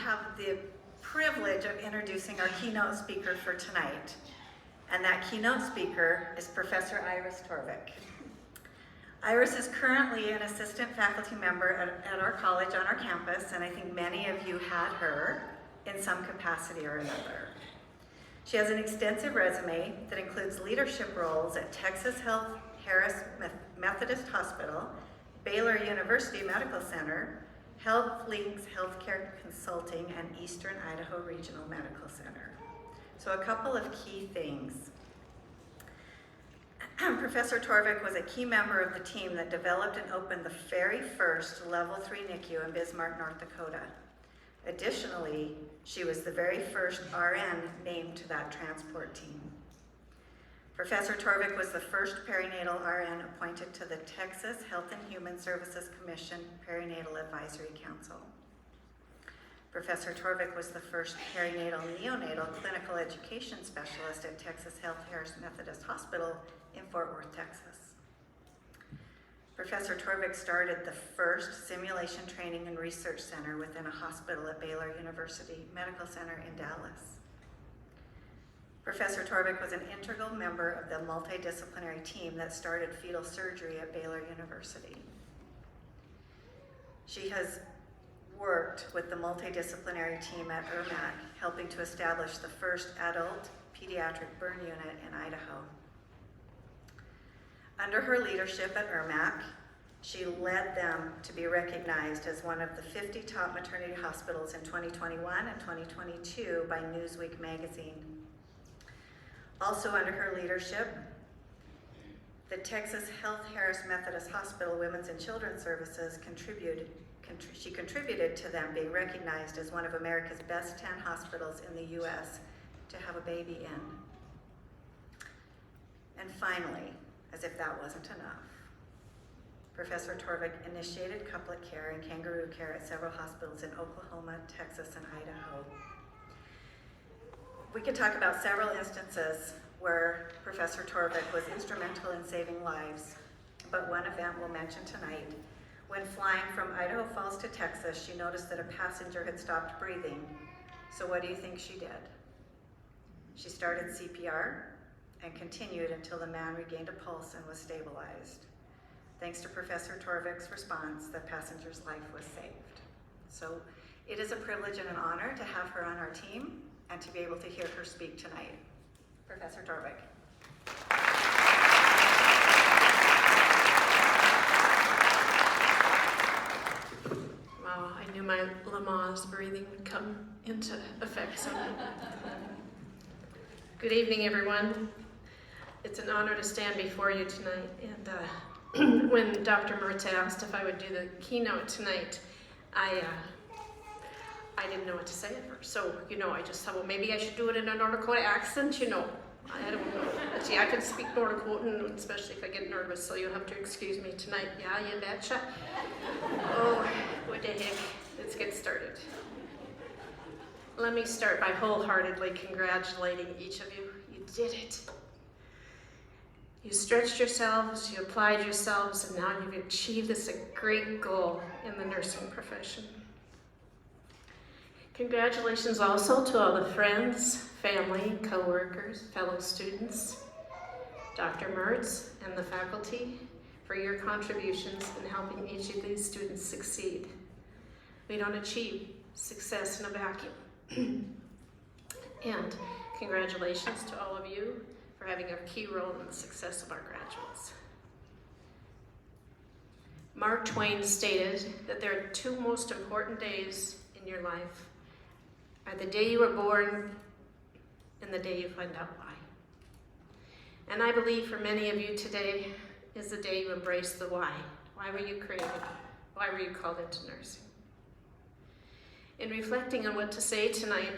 have the privilege of introducing our keynote speaker for tonight. And that keynote speaker is Professor Iris Torvik. Iris is currently an assistant faculty member at our college on our campus, and I think many of you had her in some capacity or another. She has an extensive resume that includes leadership roles at Texas Health Harris Methodist Hospital, Baylor University Medical Center, Health Links Healthcare Consulting, and Eastern Idaho Regional Medical Center. So a couple of key things. Professor Torvik was a key member of the team that developed and opened the very first Level 3 NICU in Bismarck, North Dakota. Additionally, she was the very first RN named to that transport team. Professor Torvik was the first perinatal RN appointed to the Texas Health and Human Services Commission Perinatal Advisory Council. Professor Torvik was the first perinatal neonatal clinical education specialist at Texas Health Harris Methodist Hospital in Fort Worth, Texas. Professor Torvik started the first simulation training and research center within a hospital at Baylor University Medical Center in Dallas. Professor Torvik was an integral member of the multidisciplinary team that started fetal surgery at Baylor University. She has worked with the multidisciplinary team at IRMAC, helping to establish the first adult pediatric burn unit in Idaho. Under her leadership at IRMAC, she led them to be recognized as one of the 50 top maternity hospitals in 2021 and 2022 by Newsweek magazine. Also under her leadership, the Texas Health Harris Methodist Hospital Women's and Children's Services contributed to them being recognized as one of America's best 10 hospitals in the U.S. to have a baby in. And finally, as if that wasn't enough, Professor Torvik initiated couplet care and kangaroo care at several hospitals in Oklahoma, Texas, and Idaho. We could talk about several instances where Professor Torvik was instrumental in saving lives, but one event we'll mention tonight. When flying from Idaho Falls to Texas, she noticed that a passenger had stopped breathing. So what do you think she did? She started CPR and continued until the man regained a pulse and was stabilized. Thanks to Professor Torvik's response, the passenger's life was saved. So it is a privilege and an honor to have her on our team and to be able to hear her speak tonight. Professor Torvik. Wow, I knew my Lamaze breathing would come into effect soon. Good evening, everyone. It's an honor to stand before you tonight. And when Dr. Mertz asked if I would do the keynote tonight, I didn't know what to say at first. So, I just thought, well, maybe I should do it in a North Dakota accent, I don't know. Actually, I can speak North Dakotan, especially if I get nervous, so you'll have to excuse me tonight. Yeah, you betcha. Oh, what the heck. Let's get started. Let me start by wholeheartedly congratulating each of you. You did it. You stretched yourselves, you applied yourselves, and now you've achieved this great goal in the nursing profession. Congratulations also to all the friends, family, co-workers, fellow students, Dr. Mertz, and the faculty for your contributions in helping each of these students succeed. We don't achieve success in a vacuum. And congratulations to all of you for having a key role in the success of our graduates. Mark Twain stated that there are two most important days in your life are the day you were born and the day you find out why. And I believe for many of you today is the day you embrace the why. Why were you created? Why were you called into nursing? In reflecting on what to say tonight,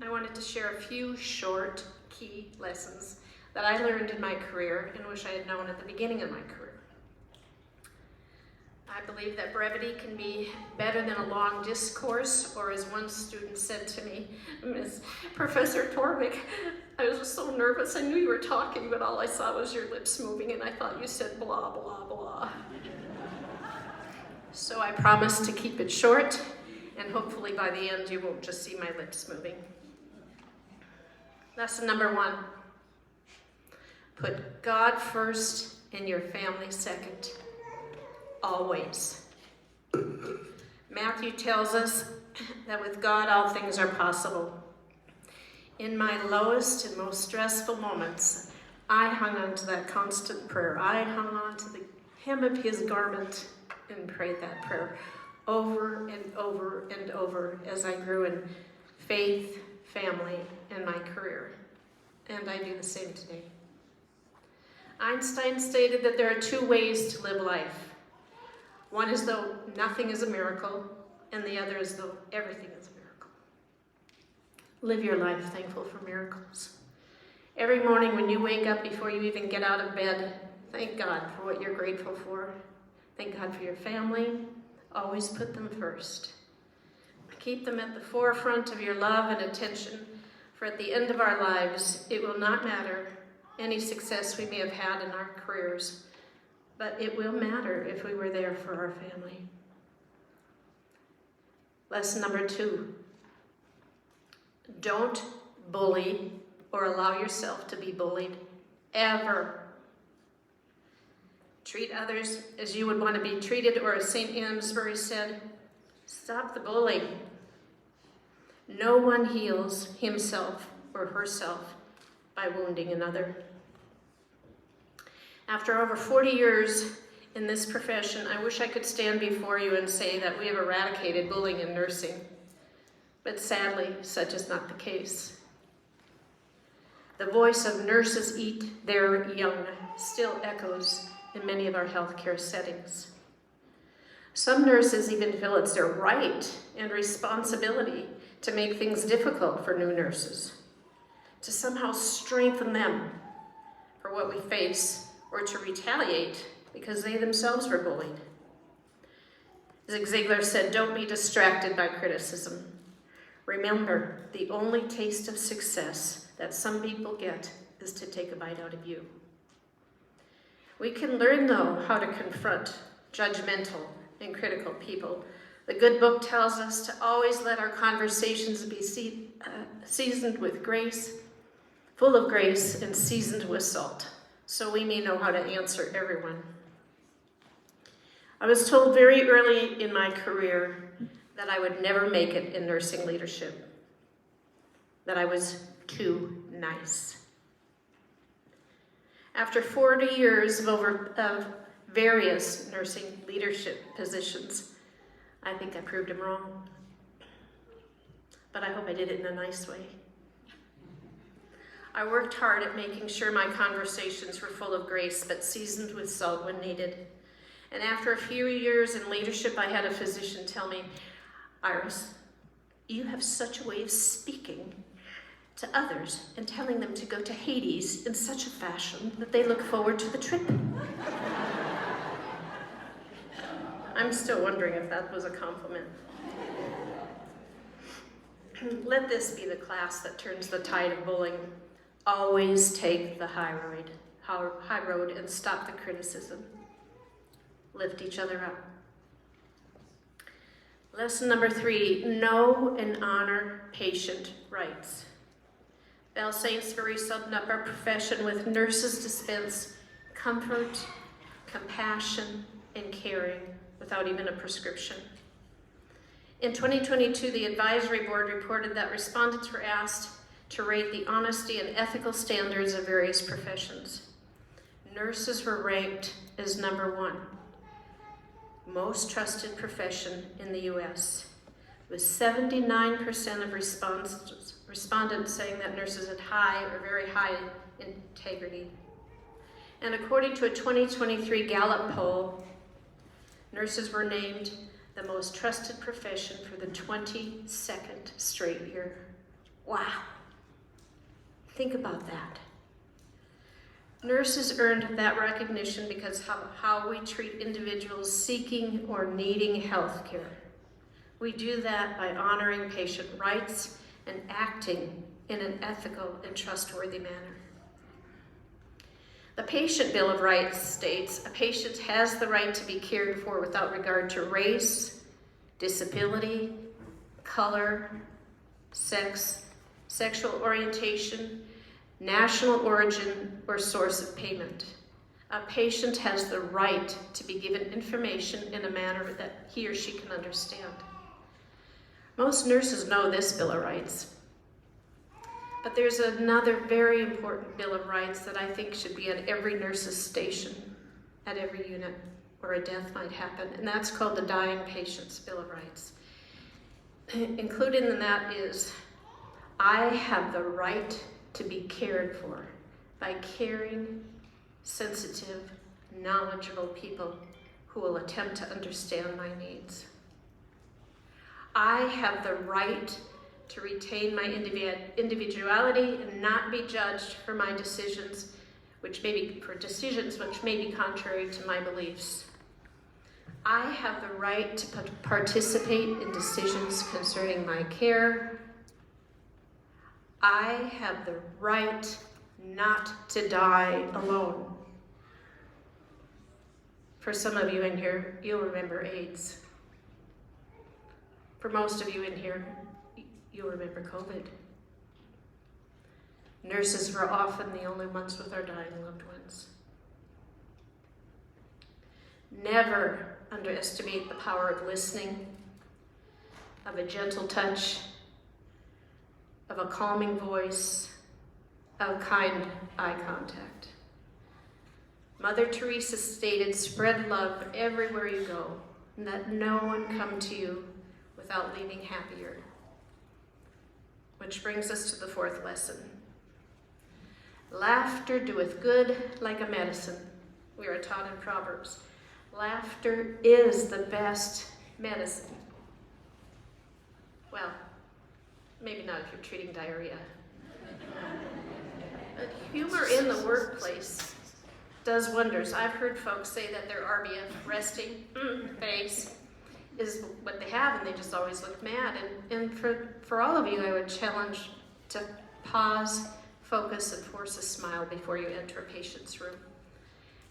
I wanted to share a few short key lessons that I learned in my career and wish I had known at the beginning of my career. I believe that brevity can be better than a long discourse, or as one student said to me, Miss Professor Torvik, I was so nervous, I knew you were talking, but all I saw was your lips moving, and I thought you said blah, blah, blah. So I promised to keep it short and and hopefully by the end you won't just see my lips moving. Lesson number 1. Put God first and your family second. Always. Matthew tells us that with God all things are possible. In my lowest and most stressful moments, I hung on to that constant prayer. I hung on to the hem of his garment and prayed that prayer over and over and over as I grew in faith, family, and my career. And I do the same today. Einstein stated that there are 2 ways to live life. One is though nothing is a miracle, and the other is though everything is a miracle. Live your life thankful for miracles. Every morning when you wake up, before you even get out of bed, thank God for what you're grateful for. Thank God for your family. Always put them first. Keep them at the forefront of your love and attention, for at the end of our lives, it will not matter any success we may have had in our careers, but it will matter if we were there for our family. Lesson number 2. Don't bully or allow yourself to be bullied, ever. Treat others as you would want to be treated, or as St. Amesbury said, stop the bullying. No one heals himself or herself by wounding another. After over 40 years in this profession, I wish I could stand before you and say that we have eradicated bullying in nursing. But sadly, such is not the case. The voice of nurses eat their young still echoes in many of our healthcare settings. Some nurses even feel it's their right and responsibility to make things difficult for new nurses, to somehow strengthen them for what we face, or to retaliate because they themselves were bullied. Zig Ziglar said, don't be distracted by criticism. Remember, the only taste of success that some people get is to take a bite out of you. We can learn, though, how to confront judgmental and critical people. The good book tells us to always let our conversations be seasoned with grace, full of grace and seasoned with salt, so we may know how to answer everyone. I was told very early in my career that I would never make it in nursing leadership, that I was too nice. After 40 years of various nursing leadership positions, I think I proved him wrong. But I hope I did it in a nice way. I worked hard at making sure my conversations were full of grace, but seasoned with salt when needed. And after a few years in leadership, I had a physician tell me, Iris, you have such a way of speaking to others and telling them to go to Hades in such a fashion that they look forward to the trip. I'm still wondering if that was a compliment. Let this be the class that turns the tide of bullying. Always take the high road and stop the criticism. Lift each other up. Lesson number 3, know and honor patient rights. Belle Sainsbury summed up our profession with nurses dispense comfort, compassion, and caring without even a prescription. In 2022, the advisory board reported that respondents were asked to rate the honesty and ethical standards of various professions. Nurses were ranked as number 1, most trusted profession in the U.S., with 79% of respondents saying that nurses had high or very high integrity. And according to a 2023 Gallup poll, nurses were named the most trusted profession for the 22nd straight year. Wow. Think about that. Nurses earned that recognition because of how we treat individuals seeking or needing health care. We do that by honoring patient rights and acting in an ethical and trustworthy manner. The Patient Bill of Rights states a patient has the right to be cared for without regard to race, disability, color, sex, sexual orientation, national origin, or source of payment. A patient has the right to be given information in a manner that he or she can understand. Most nurses know this Bill of Rights. But there's another very important Bill of Rights that I think should be at every nurse's station, at every unit where a death might happen, and that's called the Dying Patient's Bill of Rights. Included in that is, I have the right to be cared for by caring, sensitive, knowledgeable people who will attempt to understand my needs. I have the right to retain my individuality and not be judged for my decisions, which may be contrary to my beliefs. I have the right to participate in decisions concerning my care. I have the right not to die alone. For some of you in here, you'll remember AIDS. For most of you in here, you'll remember COVID. Nurses were often the only ones with our dying loved ones. Never underestimate the power of listening, of a gentle touch, of a calming voice, of kind eye contact. Mother Teresa stated, "Spread love everywhere you go, and let no one come to you without leaving happier." Which brings us to the fourth lesson. Laughter doeth good like a medicine. We are taught in Proverbs. Laughter is the best medicine. Well, maybe not if you're treating diarrhea. But humor in the workplace does wonders. I've heard folks say that their RBF, resting face, is what they have, and they just always look mad. And for all of you, I would challenge to pause, focus, and force a smile before you enter a patient's room.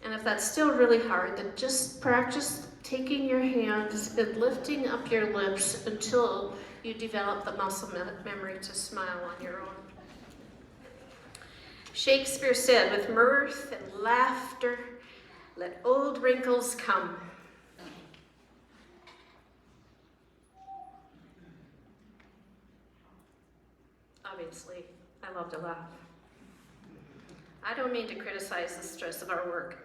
And if that's still really hard, then just practice taking your hands and lifting up your lips until you develop the muscle memory to smile on your own. Shakespeare said, "With mirth and laughter, let old wrinkles come." Obviously, I love to laugh. I don't mean to criticize the stress of our work.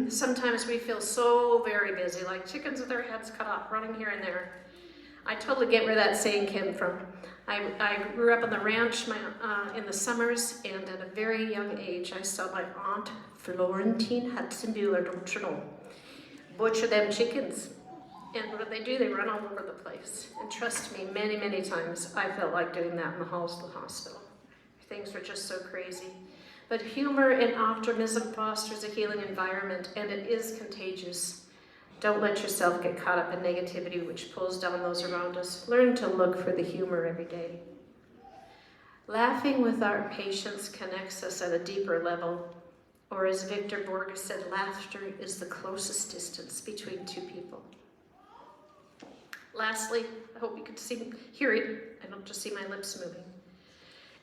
Sometimes we feel so very busy, like chickens with their heads cut off, running here and there. I totally get where that saying came from. I grew up on the ranch in the summers, and at a very young age, I saw my aunt, Florentine Hudson Bueller, don't you know, butcher them chickens. And what do? They run all over the place. And trust me, many, many times I felt like doing that in the halls of the hospital. Things were just so crazy. But humor and optimism fosters a healing environment, and it is contagious. Don't let yourself get caught up in negativity, which pulls down those around us. Learn to look for the humor every day. Laughing with our patients connects us at a deeper level, or as Victor Borges said, laughter is the closest distance between two people. Lastly, I hope you can hear it. I don't just see my lips moving.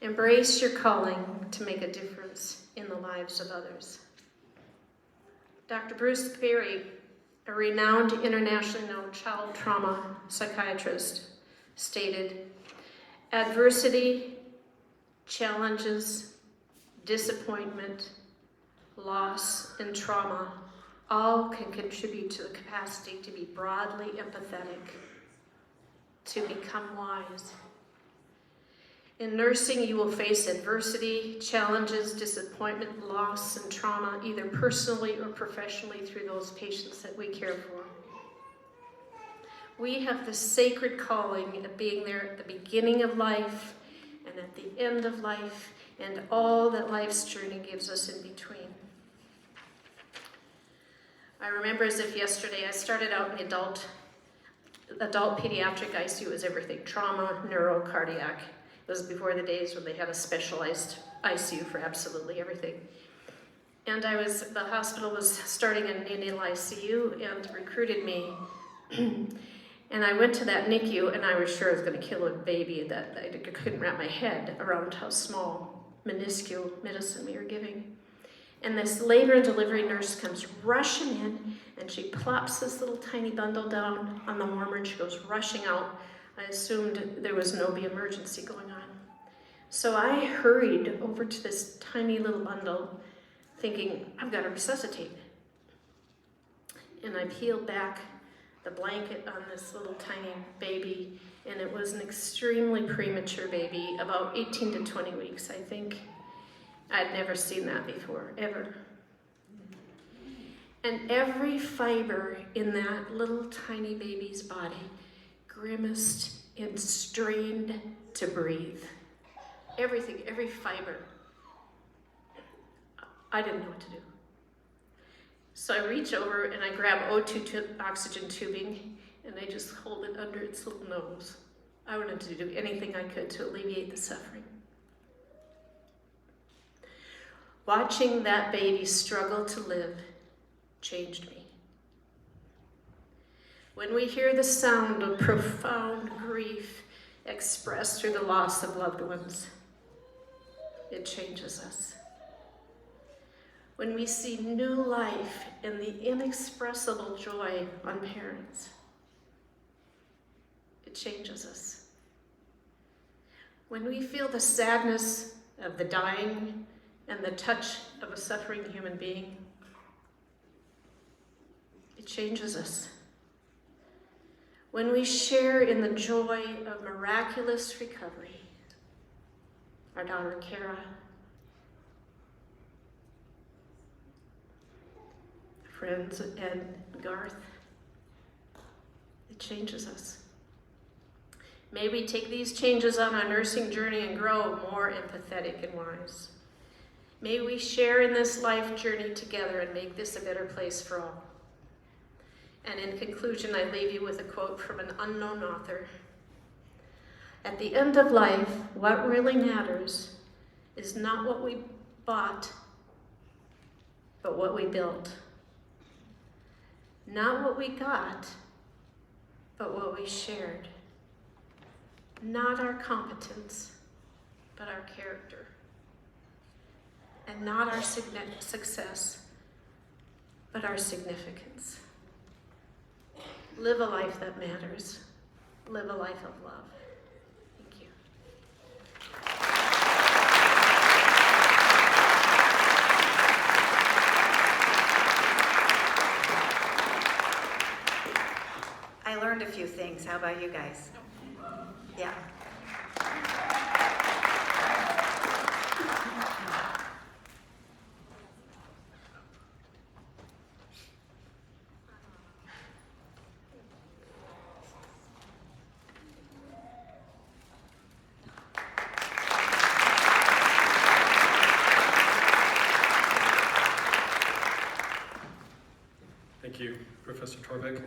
Embrace your calling to make a difference in the lives of others. Dr. Bruce Perry, a renowned internationally known child trauma psychiatrist, stated, "Adversity, challenges, disappointment, loss, and trauma all can contribute to the capacity to be broadly empathetic, to become wise. In nursing, you will face adversity, challenges, disappointment, loss, and trauma, either personally or professionally through those patients that we care for. We have the sacred calling of being there at the beginning of life and at the end of life and all that life's journey gives us in between." I remember as if yesterday, I started out in adult pediatric ICU. Was everything, trauma, neuro, cardiac. It was before the days when they had a specialized ICU for absolutely everything. And the hospital was starting an neonatal ICU and recruited me. And I went to that NICU, and I was sure I was going to kill a baby that I couldn't wrap my head around how small, minuscule medicine we were giving. And this labor and delivery nurse comes rushing in, and she plops this little tiny bundle down on the warmer, and she goes rushing out. I assumed there was no emergency going on. So I hurried over to this tiny little bundle, thinking, I've got to resuscitate. And I peeled back the blanket on this little tiny baby, and it was an extremely premature baby, about 18 to 20 weeks, I think. I'd never seen that before, ever. And every fiber in that little tiny baby's body grimaced and strained to breathe. Everything, every fiber. I didn't know what to do. So I reach over and I grab O2 oxygen tubing, and I just hold it under its little nose. I wanted to do anything I could to alleviate the suffering. Watching that baby struggle to live changed me. When we hear the sound of profound grief expressed through the loss of loved ones, it changes us. When we see new life and the inexpressible joy on parents, it changes us. When we feel the sadness of the dying and the touch of a suffering human being, it changes us. When we share in the joy of miraculous recovery, our daughter Kara, friends and Garth, it changes us. May we take these changes on our nursing journey and grow more empathetic and wise. May we share in this life journey together and make this a better place for all. And in conclusion, I leave you with a quote from an unknown author. At the end of life, what really matters is not what we bought, but what we built. Not what we got, but what we shared. Not our competence, but our character. And not our success, but our significance. Live a life that matters. Live a life of love. Thank you. I learned a few things. How about you guys? Yeah. Thank you, Professor Torvik.